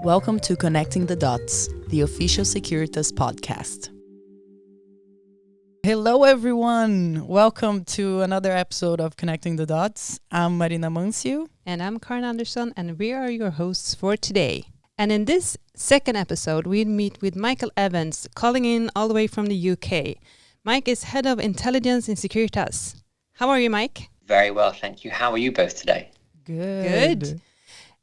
Welcome to Connecting the Dots, the official Securitas podcast. Hello, everyone. Welcome to another episode of Connecting the Dots. I'm Marina, Amancio. And I'm Carin Andersson, and we are your hosts for today. And in this second episode, we meet with Michael Evans, calling in all the way from the UK. Mike is Head of Intelligence in Securitas. How are you, Mike? Very well, thank you. How are you both today? Good.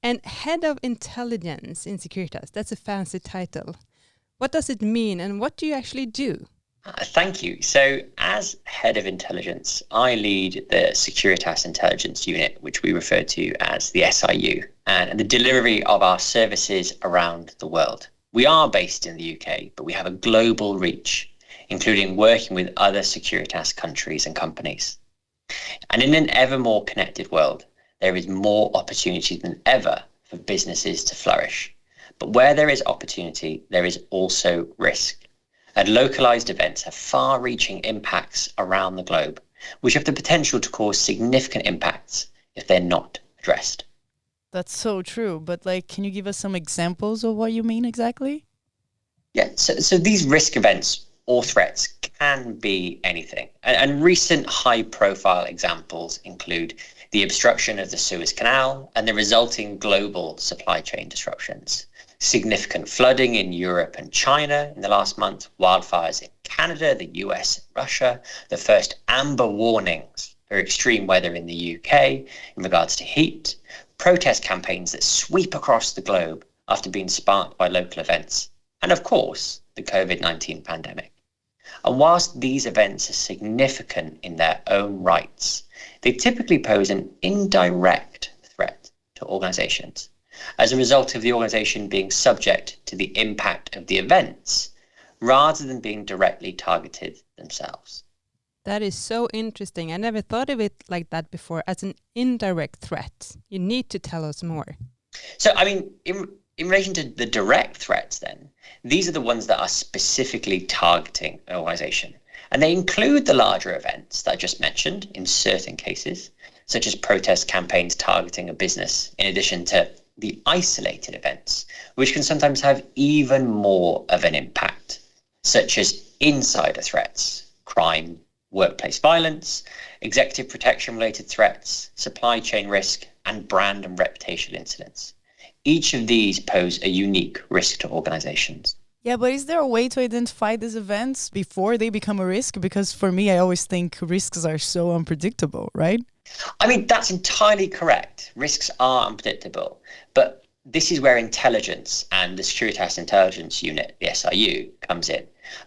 And Head of Intelligence in Securitas, that's a fancy title. What does it mean, and what do you actually do? Thank you. So as Head of Intelligence, I lead the Securitas Intelligence Unit, which we refer to as the SIU, and the delivery of our services around the world. We are based in the UK, but we have a global reach, including working with other Securitas countries and companies. And in an ever more connected world, there is more opportunity than ever for businesses to flourish. But where there is opportunity, there is also risk. And localized events have far-reaching impacts around the globe, which have the potential to cause significant impacts if they're not addressed. That's so true. But can you give us some examples of what you mean exactly? Yeah, so these risk events or threats can be anything. And recent high-profile examples include the obstruction of the Suez Canal and the resulting global supply chain disruptions, significant flooding in Europe and China in the last month, wildfires in Canada, the US, and Russia, the first amber warnings for extreme weather in the UK in regards to heat, protest campaigns that sweep across the globe after being sparked by local events, and of course, the COVID-19 pandemic. And whilst these events are significant in their own rights, they typically pose an indirect threat to organizations as a result of the organization being subject to the impact of the events rather than being directly targeted themselves. That is so interesting. I never thought of it like that before, as an indirect threat. You need to tell us more. So, in relation to the direct threats then, these are the ones that are specifically targeting an organization. And they include the larger events that I just mentioned in certain cases, such as protest campaigns targeting a business, in addition to the isolated events, which can sometimes have even more of an impact, such as insider threats, crime, workplace violence, executive protection related threats, supply chain risk, and brand and reputational incidents. Each of these pose a unique risk to organizations. Yeah, but is there a way to identify these events before they become a risk? Because for me, I always think risks are so unpredictable, right? That's entirely correct. Risks are unpredictable. But this is where intelligence and the Securitas Intelligence Unit, the SIU, comes in.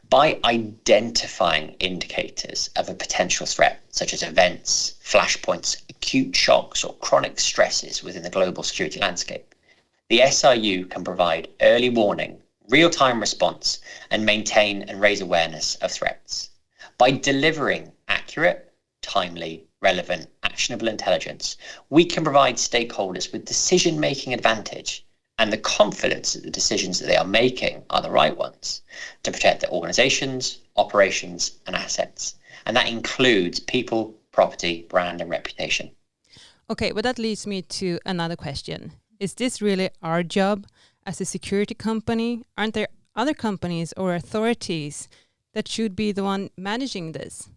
By identifying indicators of a potential threat, such as events, flashpoints, acute shocks, or chronic stresses within the global security landscape, the SIU can provide early warning, real-time response, and maintain and raise awareness of threats. By delivering accurate, timely, relevant, actionable intelligence, we can provide stakeholders with decision-making advantage and the confidence that the decisions that they are making are the right ones to protect their organizations, operations, and assets. And that includes people, property, brand, and reputation. Okay, but that leads me to another question. Is this really our job as a security company? Aren't there other companies or authorities that should be the one managing this?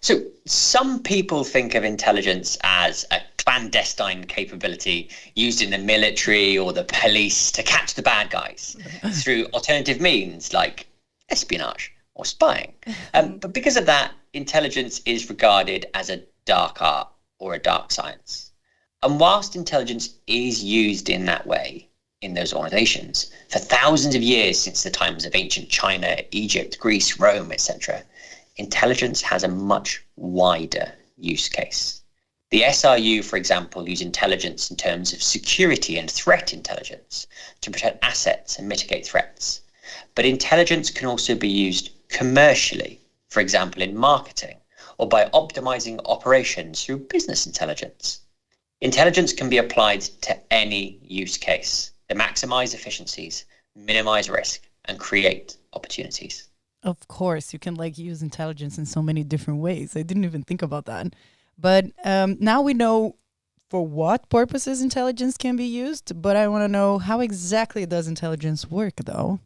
So some people think of intelligence as a clandestine capability used in the military or the police to catch the bad guys through alternative means like espionage or spying. But because of that, intelligence is regarded as a dark art or a dark science. And whilst intelligence is used in that way in those organizations for thousands of years since the times of ancient China, Egypt, Greece, Rome, etc., intelligence has a much wider use case. The SRU, for example, use intelligence in terms of security and threat intelligence to protect assets and mitigate threats. But intelligence can also be used commercially, for example, in marketing, or by optimizing operations through business intelligence. Intelligence can be applied to any use case to maximize efficiencies, minimize risk, and create opportunities. Of course, you can use intelligence in so many different ways. I didn't even think about that. But now we know for what purposes intelligence can be used, but I want to know how exactly does intelligence work, though?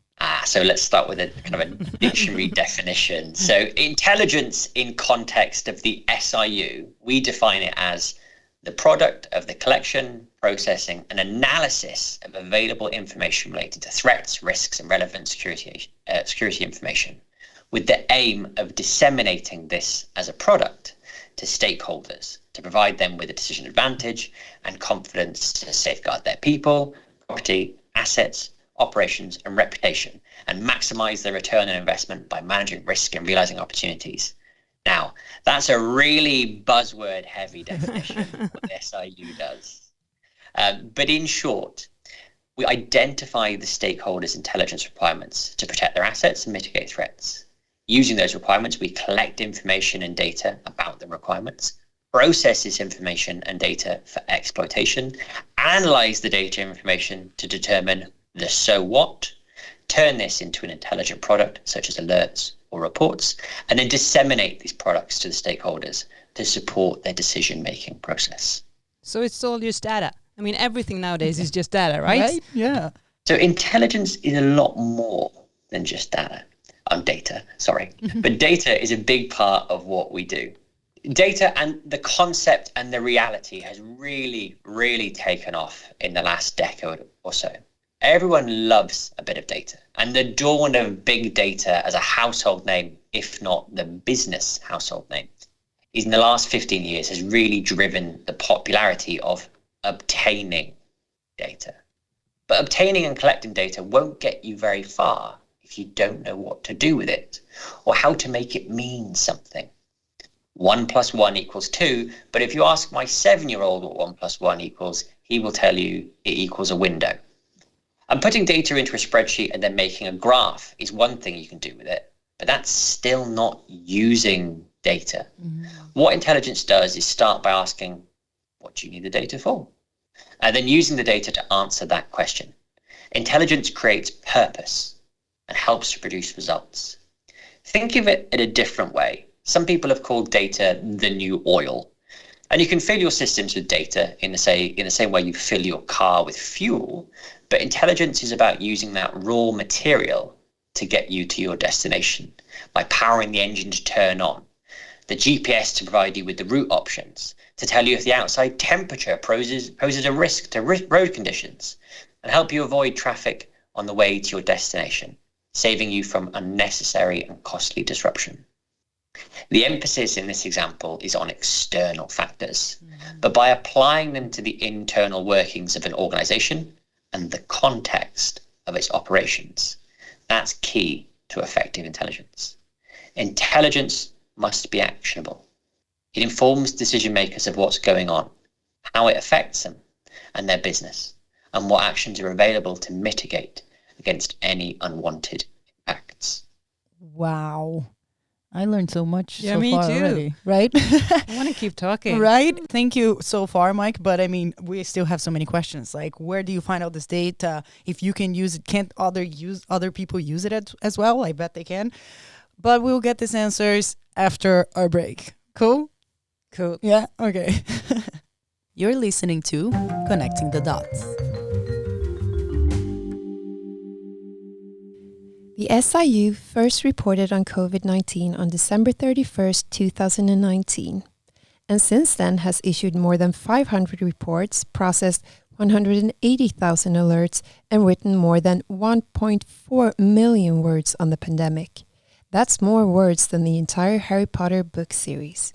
So let's start with a kind of a dictionary definition. So intelligence in context of the SIU, we define it as the product of the collection, processing, and analysis of available information related to threats, risks, and relevant security information, with the aim of disseminating this as a product to stakeholders to provide them with a decision advantage and confidence to safeguard their people, property, assets, operations, and reputation, and maximize their return on investment by managing risk and realizing opportunities. Now, that's a really buzzword-heavy definition of what the SIU does. But in short, we identify the stakeholders' intelligence requirements to protect their assets and mitigate threats. Using those requirements, we collect information and data about the requirements, process this information and data for exploitation, analyze the data information to determine the so what, turn this into an intelligent product such as alerts or reports, and then disseminate these products to the stakeholders to support their decision-making process. So it's all just data. I mean, everything nowadays is just data, right? Yeah. So intelligence is a lot more than just data. But data is a big part of what we do. Data and the concept and the reality has really, really taken off in the last decade or so. Everyone loves a bit of data, and the dawn of big data as a household name, if not the business household name, is in the last 15 years has really driven the popularity of obtaining data. But obtaining and collecting data won't get you very far if you don't know what to do with it or how to make it mean something. 1 + 1 = 2, but if you ask my 7-year-old what 1 + 1 equals, he will tell you it equals a window. And putting data into a spreadsheet and then making a graph is one thing you can do with it, but that's still not using data. Mm-hmm. What intelligence does is start by asking, what do you need the data for? And then using the data to answer that question. Intelligence creates purpose and helps to produce results. Think of it in a different way. Some people have called data the new oil. And you can fill your systems with data in the same way you fill your car with fuel, but intelligence is about using that raw material to get you to your destination by powering the engine to turn on, the GPS to provide you with the route options, to tell you if the outside temperature poses a risk to road conditions, and help you avoid traffic on the way to your destination, saving you from unnecessary and costly disruption. The emphasis in this example is on external factors, but by applying them to the internal workings of an organization and the context of its operations, that's key to effective intelligence. Intelligence must be actionable. It informs decision makers of what's going on, how it affects them and their business, and what actions are available to mitigate against any unwanted impacts. Wow. I learned so much yeah, so me far too. already, right? I want to keep talking. Right? Thank you so far, Mike. But I mean, we still have so many questions. Like, where do you find out this data? If you can use it, can't other people use it as well? I bet they can. But we'll get these answers after our break. Cool? Cool. Yeah? Okay. You're listening to Connecting the Dots. The SIU first reported on COVID-19 on December 31st, 2019, and since then has issued more than 500 reports, processed 180,000 alerts, and written more than 1.4 million words on the pandemic. That's more words than the entire Harry Potter book series.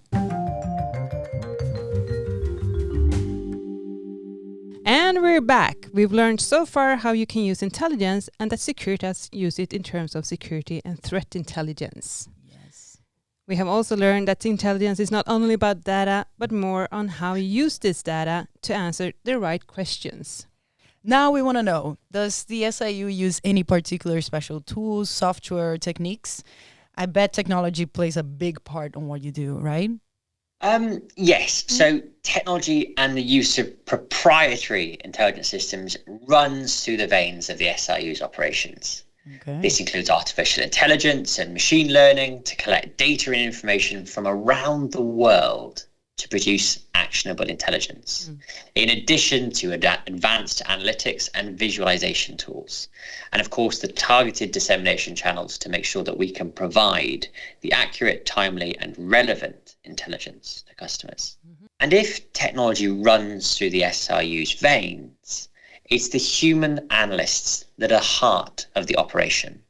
And we're back. We've learned so far how you can use intelligence and that Securitas use it in terms of security and threat intelligence. Yes. We have also learned that intelligence is not only about data, but more on how you use this data to answer the right questions. Now we want to know, does the SIU use any particular special tools, software, or techniques? I bet technology plays a big part on what you do, right? Yes. So technology and the use of proprietary intelligence systems runs through the veins of the SIU's operations. Okay. This includes artificial intelligence and machine learning to collect data and information from around the world to produce actionable intelligence, in addition to advanced analytics and visualization tools. And of course, the targeted dissemination channels to make sure that we can provide the accurate, timely, and relevant intelligence to customers. And if technology runs through the SRU's veins, it's the human analysts that are heart of the operation.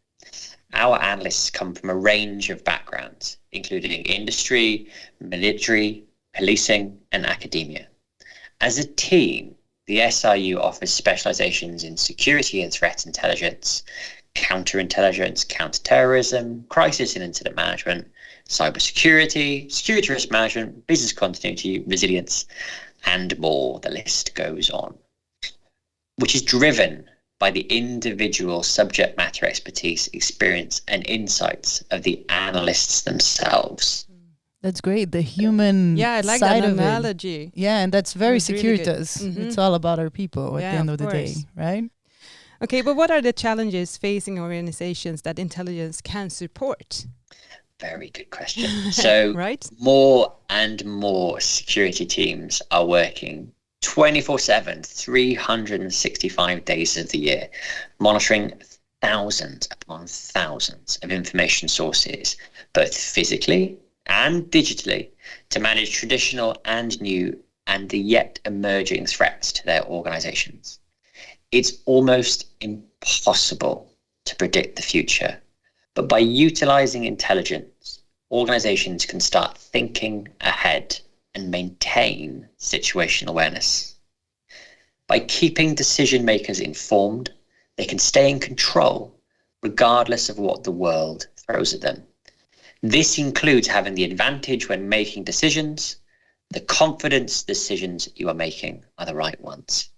Our analysts come from a range of backgrounds, including industry, military, policing, and academia. As a team, the SRU offers specializations in security and threat intelligence, counterintelligence, counterterrorism, crisis and incident management, cybersecurity, security risk management, business continuity, resilience, and more. The list goes on, which is driven by the individual subject matter expertise, experience, and insights of the analysts themselves. That's great. The human Yeah, I like side that of analogy. it. Yeah, and that's very It was really good. Securitas. It's all about our people at the end of the day, course. right? Okay, but what are the challenges facing organizations that intelligence can support? Very good question. So Right? more and more security teams are working 24/7, 365 days of the year, monitoring thousands upon thousands of information sources, both physically and digitally, to manage traditional and new and the yet emerging threats to their organizations. It's almost impossible to predict the future, but by utilizing intelligence, organizations can start thinking ahead and maintain situational awareness. By keeping decision makers informed, they can stay in control regardless of what the world throws at them. This includes having the advantage when making decisions, the confidence decisions you are making are the right ones.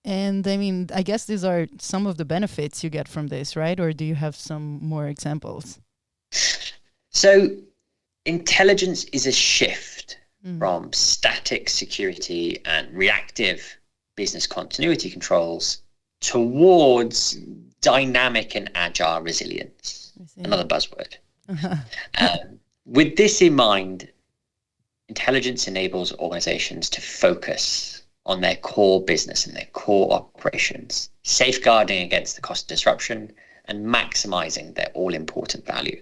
And I mean, I guess these are some of the benefits you get from this, right? Or do you have some more examples? So intelligence is a shift from static security and reactive business continuity controls towards dynamic and agile resilience. Another buzzword. With this in mind, intelligence enables organizations to focus on their core business and their core operations, safeguarding against the cost of disruption and maximizing their all-important value.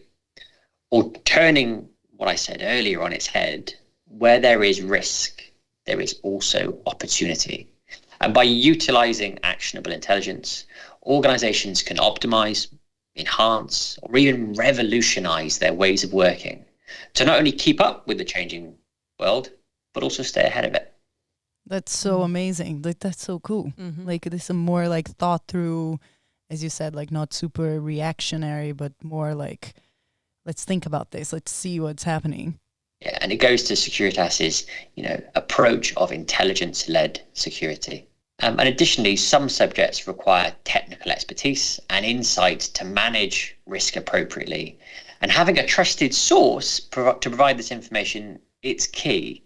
Or turning what I said earlier on its head, where there is risk, there is also opportunity. And by utilizing actionable intelligence, organizations can optimize, enhance, or even revolutionize their ways of working to not only keep up with the changing world, but also stay ahead of it. That's so amazing. Like, that's so cool. Like, this is a more like thought through, as you said, like not super reactionary, but more like, let's think about this. Let's see what's happening. Yeah, and it goes to Securitas's, approach of intelligence-led security. And additionally, some subjects require technical expertise and insight to manage risk appropriately. And having a trusted source to provide this information, it's key,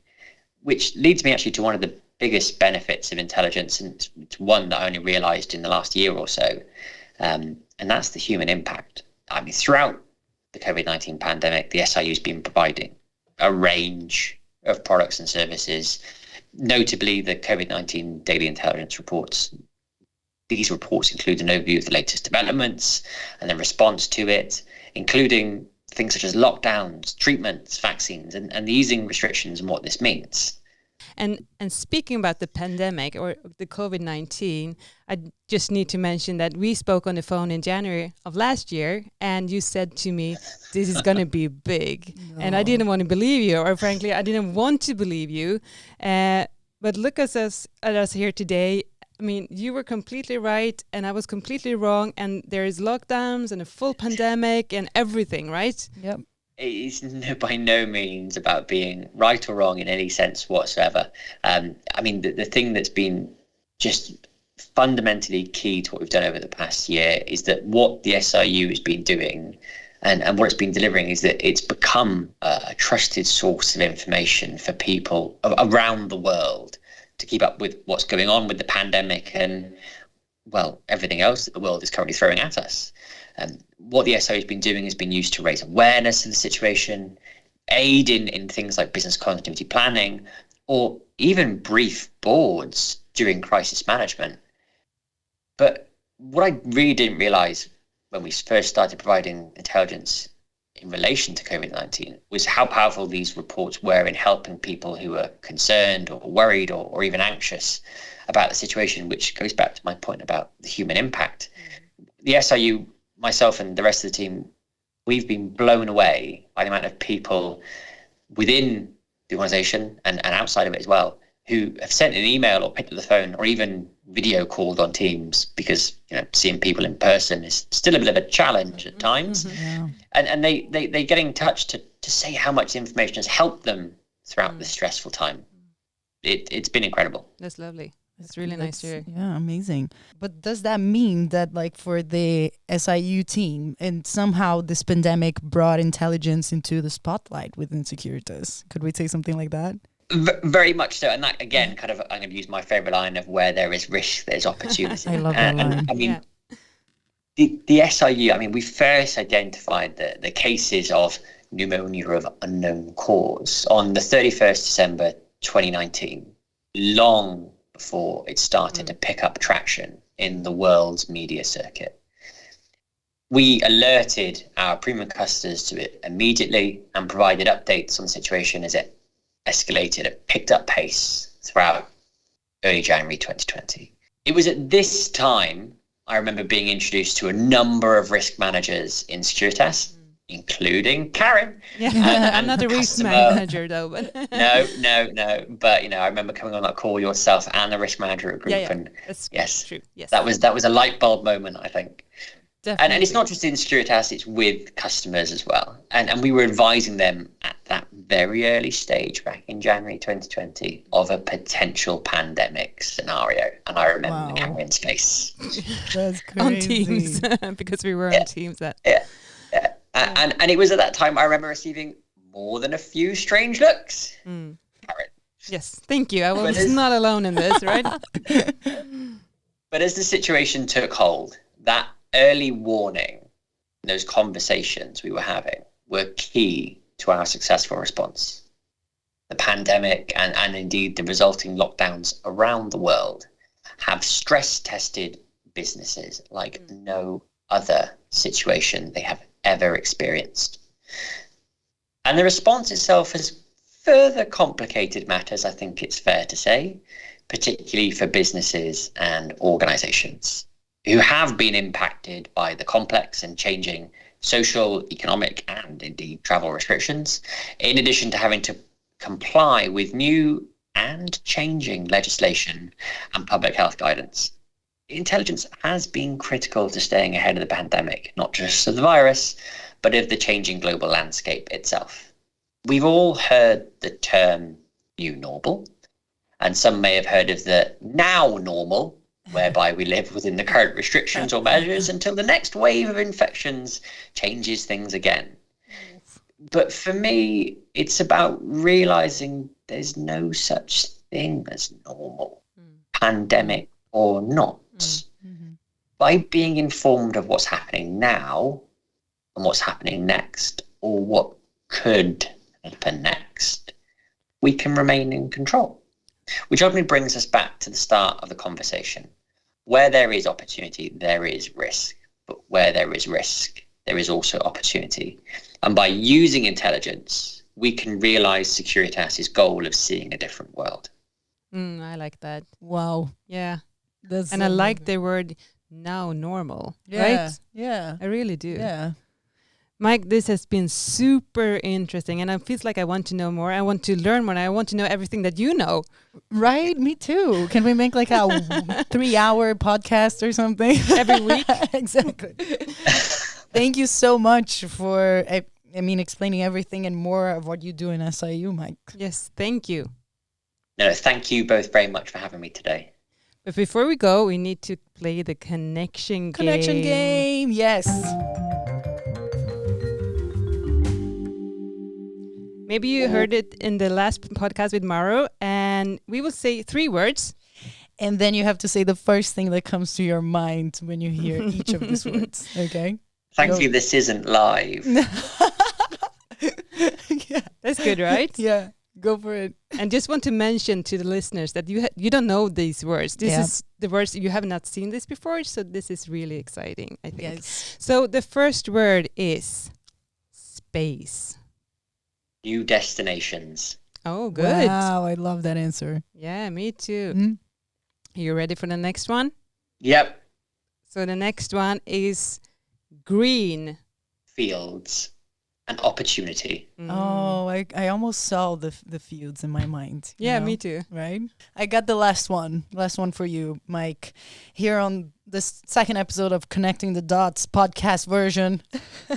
which leads me actually to one of the biggest benefits of intelligence, and it's one that I only realized in the last year or so, and that's the human impact. I mean, throughout the COVID-19 pandemic, the SRU has been providing a range of products and services, notably the COVID-19 daily intelligence reports. These reports include an overview of the latest developments and the response to it, including things such as lockdowns, treatments, vaccines, and the easing restrictions and what this means. And speaking about the pandemic or the COVID-19, I just need to mention that we spoke on the phone in January of last year, and you said to me, this is going to be big. No. And I didn't want to believe you, or frankly, I didn't want to believe you. But look at us here today. I mean, you were completely right, and I was completely wrong, and there is lockdowns and a full pandemic and everything, right? Yep. It's by no means about being right or wrong in any sense whatsoever. I mean, the thing that's been just fundamentally key to what we've done over the past year is that what the SRU has been doing and what it's been delivering is that it's become a trusted source of information for people around the world to keep up with what's going on with the pandemic and, well, everything else that the world is currently throwing at us. What the SRU has been doing has been used to raise awareness of the situation, aid in things like business continuity planning, or even brief boards during crisis management. But what I really didn't realize when we first started providing intelligence in relation to COVID-19 was how powerful these reports were in helping people who were concerned or worried or even anxious about the situation, which goes back to my point about the human impact. The SIU, myself and the rest of the team, we've been blown away by the amount of people within the organization and outside of it as well, who have sent an email or picked up the phone or even video called on Teams, because seeing people in person is still a bit of a challenge at times. Yeah. And they get in touch to say how much information has helped them throughout this stressful time. It's been incredible. That's lovely. It's really nice to hear. Yeah, amazing. But does that mean that, like, for the SIU team, and somehow this pandemic brought intelligence into the spotlight within Securitas? Could we say something like that? Very much so. And that, again, kind of, I'm going to use my favorite line of where there is risk, there's opportunity. I love that line. And I mean, the SIU, I mean, we first identified the cases of pneumonia of unknown cause on the 31st December 2019, long before it started to pick up traction in the world's media circuit. We alerted our premium customers to it immediately and provided updates on the situation as it escalated at picked up pace throughout early January 2020. It was at this time I remember being introduced to a number of risk managers in Securitas, including Carin. Yeah, I'm not a risk manager though, but no. But I remember coming on that call yourself and the risk manager at group, and that's yes, true. Yes, that was a light bulb moment, I think. Definitely. And it's not just in Securitas, it's with customers as well. And we were advising them at that very early stage back in January 2020 of a potential pandemic scenario. And I remember Carin's face. That's crazy. On Teams, because we were on Teams. And it was at that time I remember receiving more than a few strange looks. Carin. Yes, thank you. I was not alone in this, right? But as the situation took hold, that early warning, those conversations we were having were key to our successful response. The pandemic and indeed the resulting lockdowns around the world have stress-tested businesses like no other situation they have ever experienced. And the response itself has further complicated matters, I think it's fair to say, particularly for businesses and organizations who have been impacted by the complex and changing social, economic, and indeed travel restrictions, in addition to having to comply with new and changing legislation and public health guidance. Intelligence has been critical to staying ahead of the pandemic, not just of the virus, but of the changing global landscape itself. We've all heard the term new normal, and some may have heard of the now normal, whereby we live within the current restrictions or measures until the next wave of infections changes things again. But for me, it's about realizing there's no such thing as normal, pandemic or not. By being informed of what's happening now and what's happening next, or what could happen next, we can remain in control. Which ultimately brings us back to the start of the conversation. Where there is opportunity, there is risk. But where there is risk, there is also opportunity. And by using intelligence, we can realize Securitas' goal of seeing a different world. I like that. Wow. Yeah. That's And I like the word now normal. Yeah. Right? Yeah. I really do. Yeah. Mike, this has been super interesting, and it feels like I want to know more. I want to learn more. And I want to know everything that you know. Right? Me too. Can we make like a 3-hour podcast or something? Every week? Exactly. Thank you so much for, explaining everything and more of what you do in SIU, Mike. Yes, thank you. No, thank you both very much for having me today. But before we go, we need to play the connection game. Connection game, yes. Maybe you heard it in the last podcast with Mauro, and we will say 3 words. And then you have to say the first thing that comes to your mind when you hear each of these words, okay? Thankfully, this isn't live. Yeah. That's good, right? Yeah, go for it. And just want to mention to the listeners that you don't know these words. This Yeah. is the words you have not seen this before, so this is really exciting, I think. Yes. So the first word is space. New destinations. Oh, good. Wow, I love that answer. Yeah, me too. Mm. You ready for the next one? Yep. So the next one is green. Fields and opportunity. Mm. Oh, I almost saw the fields in my mind. you Yeah, know? me too. Right? I got the last one for you, Mike. Here on this second episode of Connecting the Dots podcast version.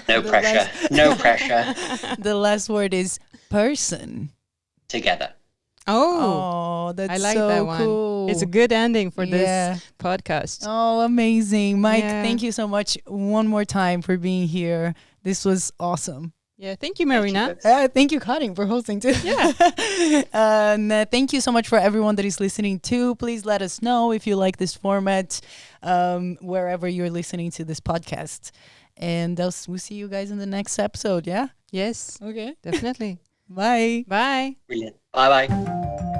No The pressure. No pressure. The last word is person. Together. Oh, Oh, that's I like so that one. cool. It's a good ending for Yeah. this podcast. Oh, amazing. Mike, Yeah. thank you so much one more time for being here. This was awesome. Yeah, thank you, Marina. Thank you, Carin, for hosting too. Yeah. And thank you so much for everyone that is listening too. Please let us know if you like this format, wherever you're listening to this podcast. And we'll see you guys in the next episode. Yeah. Yes, Okay. definitely. Bye. Bye. Brilliant. Bye bye.